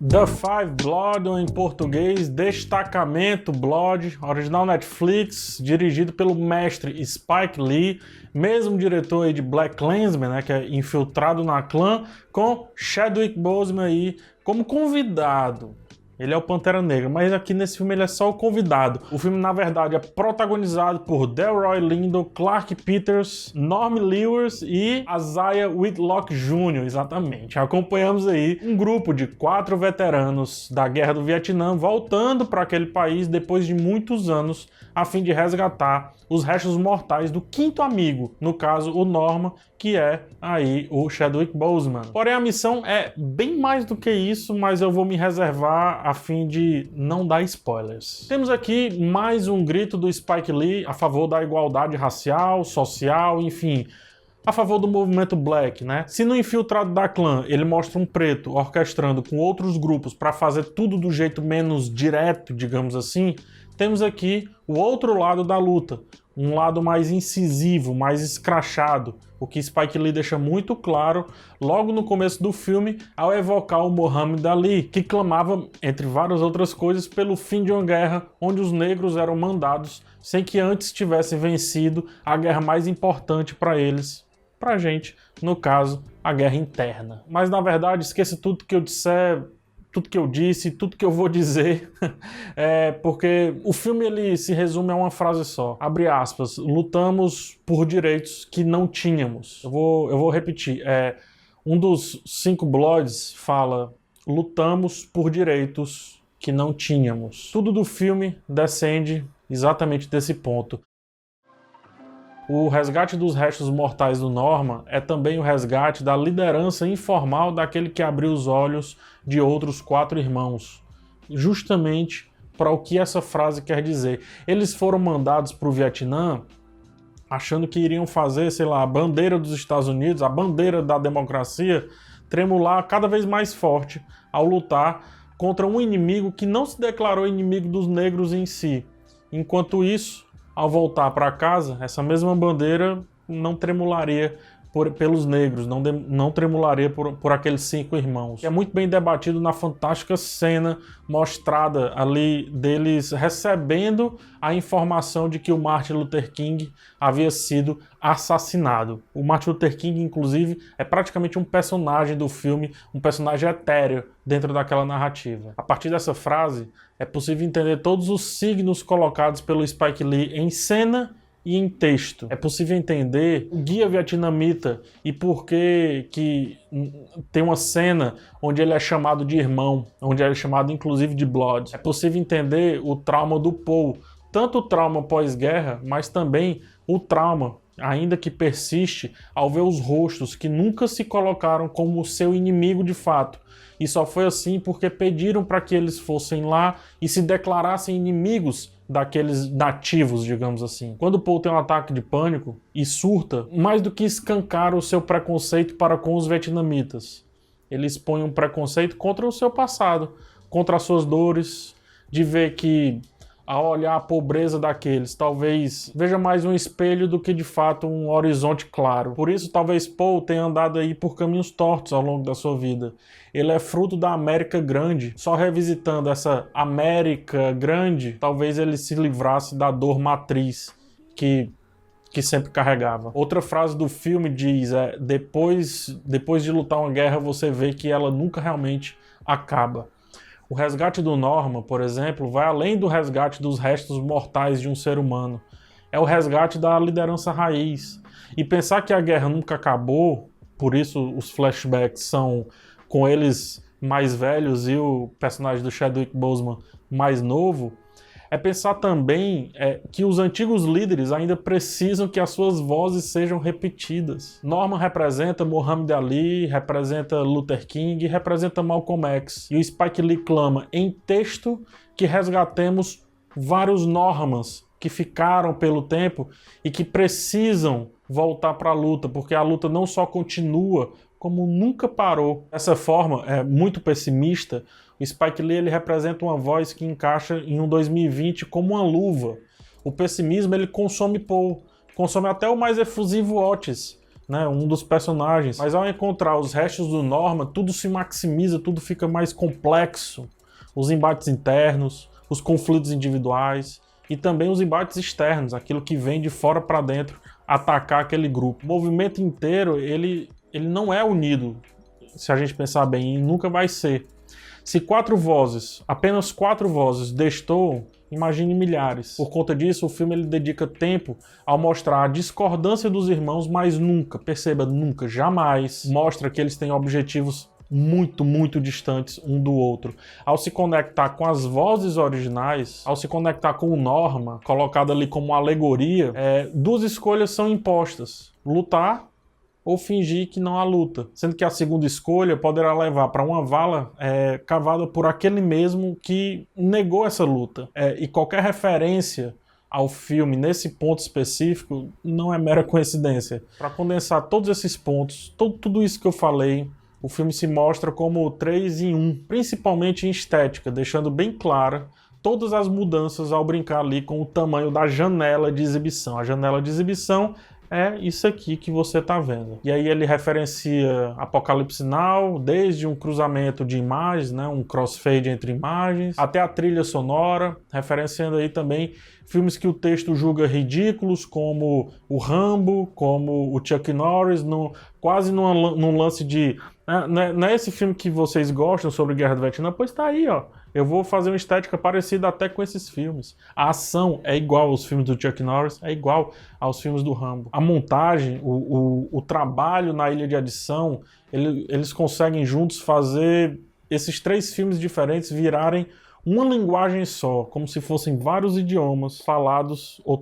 The Five Blood, ou em português, Destacamento Blood, original Netflix, dirigido pelo mestre Spike Lee, mesmo diretor aí de BlacKkKlansman, né, que é infiltrado na clã, com Chadwick Boseman aí como convidado. Ele é o Pantera Negra, mas aqui nesse filme ele é só o convidado. O filme, na verdade, é protagonizado por Delroy Lindo, Clark Peters, Norm Lewis e Isaiah Whitlock Jr., exatamente. Acompanhamos aí um grupo de 4 veteranos da Guerra do Vietnã voltando para aquele país depois de muitos anos a fim de resgatar os restos mortais do 5º amigo, no caso o Norman, que é aí o Chadwick Boseman. Porém a missão é bem mais do que isso, mas eu vou me reservar a fim de não dar spoilers. Temos aqui mais um grito do Spike Lee a favor da igualdade racial, social, enfim, a favor do movimento Black, né? Se no Infiltrado da Clã ele mostra um preto orquestrando com outros grupos para fazer tudo do jeito menos direto, digamos assim, temos aqui o outro lado da luta, um lado mais incisivo, mais escrachado, o que Spike Lee deixa muito claro logo no começo do filme ao evocar o Muhammad Ali, que clamava, entre várias outras coisas, pelo fim de uma guerra onde os negros eram mandados sem que antes tivessem vencido a guerra mais importante para eles, pra gente, no caso, a guerra interna. Mas na verdade, esqueça tudo que eu disser, tudo que eu disse, tudo que eu vou dizer, porque o filme ele se resume a uma frase só. Abre aspas, lutamos por direitos que não tínhamos. Eu vou repetir. Um dos 5 Bloods fala, lutamos por direitos que não tínhamos. Tudo do filme descende exatamente desse ponto. O resgate dos restos mortais do Norman é também o resgate da liderança informal daquele que abriu os olhos de outros 4 irmãos. Justamente para o que essa frase quer dizer. Eles foram mandados para o Vietnã achando que iriam fazer, sei lá, a bandeira dos Estados Unidos, a bandeira da democracia, tremular cada vez mais forte ao lutar contra um inimigo que não se declarou inimigo dos negros em si. Enquanto isso, ao voltar para casa, essa mesma bandeira não tremularia pelos negros, não tremularia por aqueles 5 irmãos. Que é muito bem debatido na fantástica cena mostrada ali deles recebendo a informação de que o Martin Luther King havia sido assassinado. O Martin Luther King, inclusive, é praticamente um personagem do filme, um personagem etéreo dentro daquela narrativa. A partir dessa frase, é possível entender todos os signos colocados pelo Spike Lee em cena e em texto. É possível entender o guia vietnamita e por que tem uma cena onde ele é chamado de irmão, onde ele é chamado inclusive de Blood. É possível entender o trauma do Paul, tanto o trauma pós-guerra, mas também o trauma, ainda que persiste, ao ver os rostos que nunca se colocaram como seu inimigo de fato. E só foi assim porque pediram para que eles fossem lá e se declarassem inimigos daqueles nativos, digamos assim. Quando Paul tem um ataque de pânico e surta, mais do que escancar o seu preconceito para com os vietnamitas, ele expõe um preconceito contra o seu passado, contra as suas dores, de ver que, ao olhar a pobreza daqueles, talvez veja mais um espelho do que de fato um horizonte claro. Por isso, talvez Paul tenha andado aí por caminhos tortos ao longo da sua vida. Ele é fruto da América Grande. Só revisitando essa América Grande, talvez ele se livrasse da dor matriz que sempre carregava. Outra frase do filme diz, depois de lutar uma guerra, você vê que ela nunca realmente acaba. O resgate do Norman, por exemplo, vai além do resgate dos restos mortais de um ser humano. É o resgate da liderança raiz. E pensar que a guerra nunca acabou, por isso os flashbacks são com eles mais velhos e o personagem do Chadwick Boseman mais novo, é pensar também que os antigos líderes ainda precisam que as suas vozes sejam repetidas. Norman representa Muhammad Ali, representa Luther King, representa Malcolm X. E o Spike Lee clama em texto que resgatemos vários Normans que ficaram pelo tempo e que precisam voltar para a luta, porque a luta não só continua, como nunca parou. Dessa forma, muito pessimista, o Spike Lee ele representa uma voz que encaixa em um 2020 como uma luva. O pessimismo ele consome Paul, consome até o mais efusivo Otis, né, um dos personagens. Mas ao encontrar os restos do Norman, tudo se maximiza, tudo fica mais complexo. Os embates internos, os conflitos individuais e também os embates externos, aquilo que vem de fora para dentro atacar aquele grupo. O movimento inteiro, ele não é unido, se a gente pensar bem, e nunca vai ser. Se apenas quatro vozes destoam, imagine milhares. Por conta disso, o filme ele dedica tempo ao mostrar a discordância dos irmãos, mas nunca, perceba, nunca, jamais mostra que eles têm objetivos muito, muito distantes um do outro. Ao se conectar com as vozes originais, ao se conectar com o Norman, colocado ali como uma alegoria, duas escolhas são impostas: lutar ou fingir que não há luta. Sendo que a segunda escolha poderá levar para uma vala cavada por aquele mesmo que negou essa luta. E qualquer referência ao filme nesse ponto específico não é mera coincidência. Para condensar todos esses pontos, tudo isso que eu falei, o filme se mostra como 3 em 1, principalmente em estética, deixando bem clara todas as mudanças ao brincar ali com o tamanho da janela de exibição. A janela de exibição é isso aqui que você está vendo. E aí ele referencia Apocalipse Now, desde um cruzamento de imagens, né, um crossfade entre imagens, até a trilha sonora, referenciando aí também filmes que o texto julga ridículos, como o Rambo, como o Chuck Norris, quase num lance de... Não é esse filme que vocês gostam sobre Guerra do Vietnã? Pois tá aí, ó. Eu vou fazer uma estética parecida até com esses filmes. A ação é igual aos filmes do Chuck Norris, é igual aos filmes do Rambo. A montagem, o trabalho na ilha de adição, eles conseguem juntos fazer esses 3 filmes diferentes virarem uma linguagem só, como se fossem vários idiomas falados, ou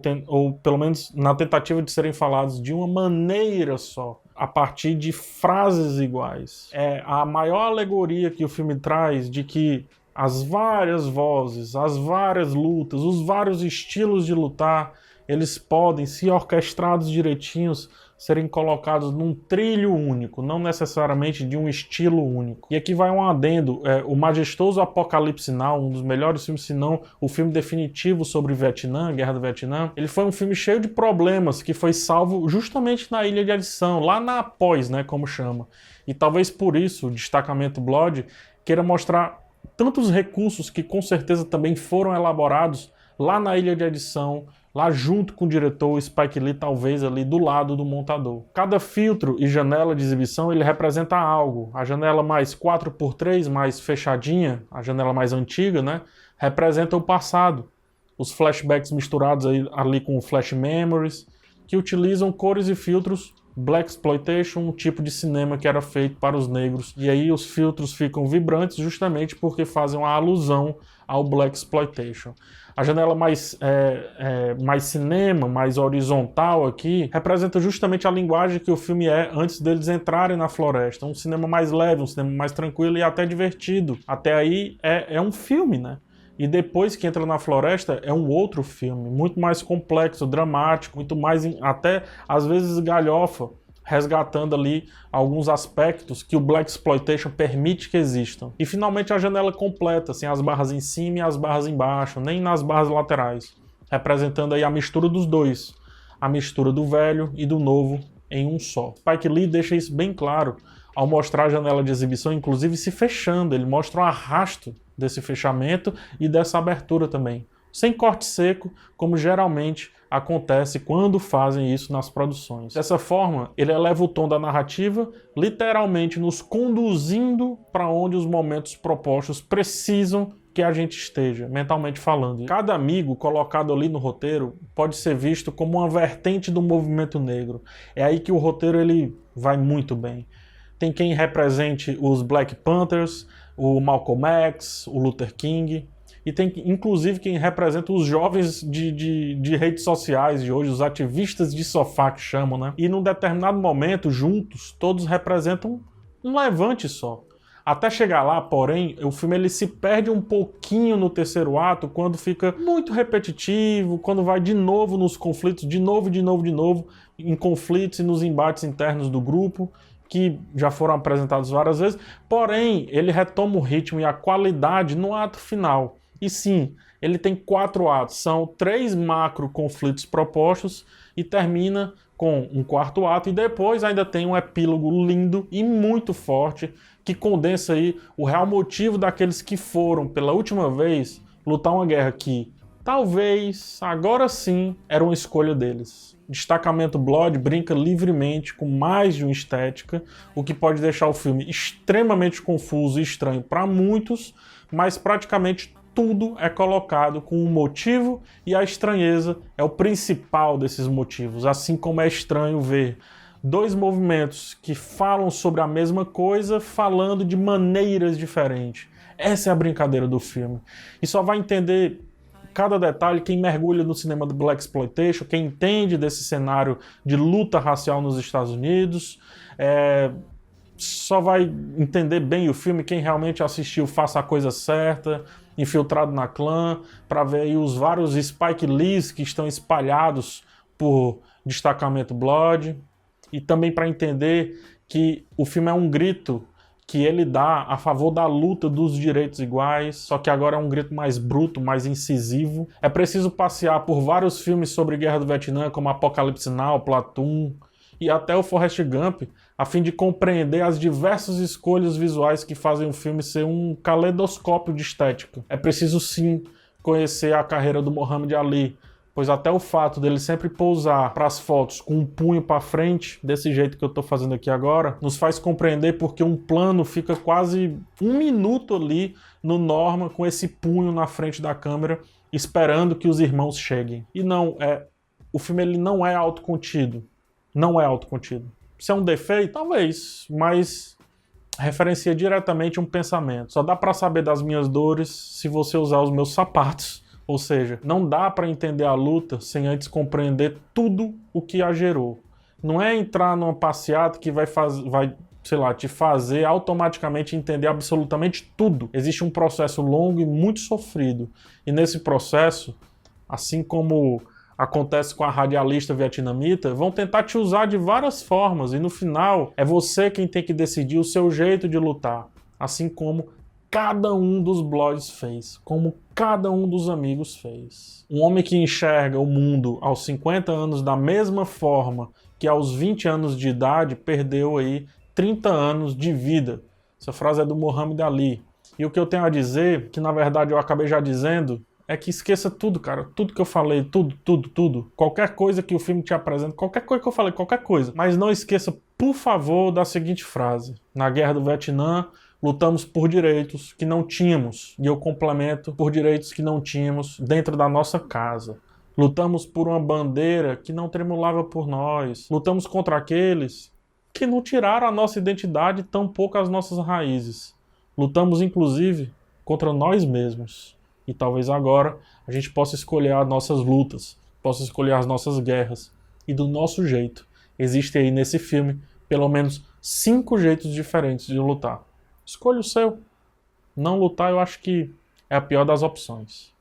pelo menos na tentativa de serem falados de uma maneira só, a partir de frases iguais. É a maior alegoria que o filme traz de que as várias vozes, as várias lutas, os vários estilos de lutar, eles podem, se orquestrados direitinhos, serem colocados num trilho único, não necessariamente de um estilo único. E aqui vai um adendo, o majestoso Apocalipse Now, um dos melhores filmes, se não o filme definitivo sobre Vietnã, Guerra do Vietnã, ele foi um filme cheio de problemas, que foi salvo justamente na ilha de adição, lá na pós, né, como chama. E talvez por isso o Destacamento Blood queira mostrar tantos recursos que com certeza também foram elaborados lá na ilha de edição, lá junto com o diretor Spike Lee, talvez ali do lado do montador. Cada filtro e janela de exibição ele representa algo. A janela mais 4x3, mais fechadinha, a janela mais antiga, né, representa o passado. Os flashbacks misturados ali com flash memories, que utilizam cores e filtros Blaxploitation, um tipo de cinema que era feito para os negros. E aí os filtros ficam vibrantes justamente porque fazem uma alusão ao Blaxploitation. A janela mais cinema, mais horizontal aqui, representa justamente a linguagem que o filme é antes deles entrarem na floresta. Um cinema mais leve, um cinema mais tranquilo e até divertido. Até aí é um filme, né? E depois que entra na floresta é um outro filme, muito mais complexo, dramático, muito mais, até às vezes galhofa, resgatando ali alguns aspectos que o Blaxploitation permite que existam. E finalmente a janela completa, sem as barras em cima e as barras embaixo, nem nas barras laterais, representando aí a mistura dos dois, a mistura do velho e do novo em um só. Spike Lee deixa isso bem claro ao mostrar a janela de exibição, inclusive se fechando, ele mostra um arrasto desse fechamento e dessa abertura também, sem corte seco, como geralmente acontece quando fazem isso nas produções. Dessa forma, ele eleva o tom da narrativa, literalmente nos conduzindo para onde os momentos propostos precisam que a gente esteja, mentalmente falando. Cada amigo colocado ali no roteiro pode ser visto como uma vertente do movimento negro. É aí que o roteiro ele vai muito bem. Tem quem represente os Black Panthers, o Malcolm X, o Luther King, e tem inclusive quem representa os jovens de redes sociais de hoje, os ativistas de sofá que chamam, né? E num determinado momento, juntos, todos representam um levante só. Até chegar lá, porém, o filme ele se perde um pouquinho no terceiro ato, quando fica muito repetitivo, quando vai de novo nos conflitos, de novo, em conflitos e nos embates internos do grupo, que já foram apresentados várias vezes, porém, ele retoma o ritmo e a qualidade no ato final. E sim, ele tem 4 atos, são 3 macro conflitos propostos e termina com um 4º ato e depois ainda tem um epílogo lindo e muito forte que condensa aí o real motivo daqueles que foram pela última vez lutar uma guerra que talvez agora sim era uma escolha deles. Destacamento Blood brinca livremente com mais de uma estética, o que pode deixar o filme extremamente confuso e estranho para muitos, mas praticamente tudo é colocado com um motivo e a estranheza é o principal desses motivos, assim como é estranho ver 2 movimentos que falam sobre a mesma coisa falando de maneiras diferentes. Essa é a brincadeira do filme. E só vai entender cada detalhe quem mergulha no cinema do Blaxploitation, quem entende desse cenário de luta racial nos Estados Unidos. Só vai entender bem o filme quem realmente assistiu Faça a Coisa Certa, Infiltrado na Clã, para ver aí os vários Spike Lees que estão espalhados por Destacamento Blood. E também para entender que o filme é um grito que ele dá a favor da luta dos direitos iguais, só que agora é um grito mais bruto, mais incisivo. É preciso passear por vários filmes sobre Guerra do Vietnã, como Apocalipse Now, Platoon e até o Forrest Gump, a fim de compreender as diversas escolhas visuais que fazem o filme ser um caleidoscópio de estética. É preciso sim conhecer a carreira do Muhammad Ali, pois até o fato dele sempre pousar para as fotos com um punho para frente, desse jeito que eu estou fazendo aqui agora, nos faz compreender porque um plano fica quase 1 minuto ali no Norman com esse punho na frente da câmera, esperando que os irmãos cheguem. E não, o filme ele não é autocontido. Não é autocontido. Se é um defeito? Talvez, mas referencia diretamente um pensamento. Só dá para saber das minhas dores se você usar os meus sapatos. Ou seja, não dá para entender a luta sem antes compreender tudo o que a gerou. Não é entrar numa passeata que vai sei lá, te fazer automaticamente entender absolutamente tudo. Existe um processo longo e muito sofrido. E nesse processo, assim como acontece com a radialista vietnamita, vão tentar te usar de várias formas. E no final, é você quem tem que decidir o seu jeito de lutar. Assim como cada um dos Bloods fez, como cada um dos amigos fez. Um homem que enxerga o mundo aos 50 anos da mesma forma que aos 20 anos de idade perdeu aí 30 anos de vida. Essa frase é do Muhammad Ali. E o que eu tenho a dizer, que na verdade eu acabei já dizendo, é que esqueça tudo, cara. Tudo que eu falei, tudo. Qualquer coisa que o filme te apresenta, qualquer coisa que eu falei, qualquer coisa. Mas não esqueça, por favor, da seguinte frase. Na Guerra do Vietnã, lutamos por direitos que não tínhamos, e eu complemento, por direitos que não tínhamos dentro da nossa casa. Lutamos por uma bandeira que não tremulava por nós. Lutamos contra aqueles que não tiraram a nossa identidade, tampouco as nossas raízes. Lutamos, inclusive, contra nós mesmos. E talvez agora a gente possa escolher as nossas lutas, possa escolher as nossas guerras. E do nosso jeito. Existem aí nesse filme pelo menos 5 jeitos diferentes de lutar. Escolha o seu. Não lutar, eu acho que é a pior das opções.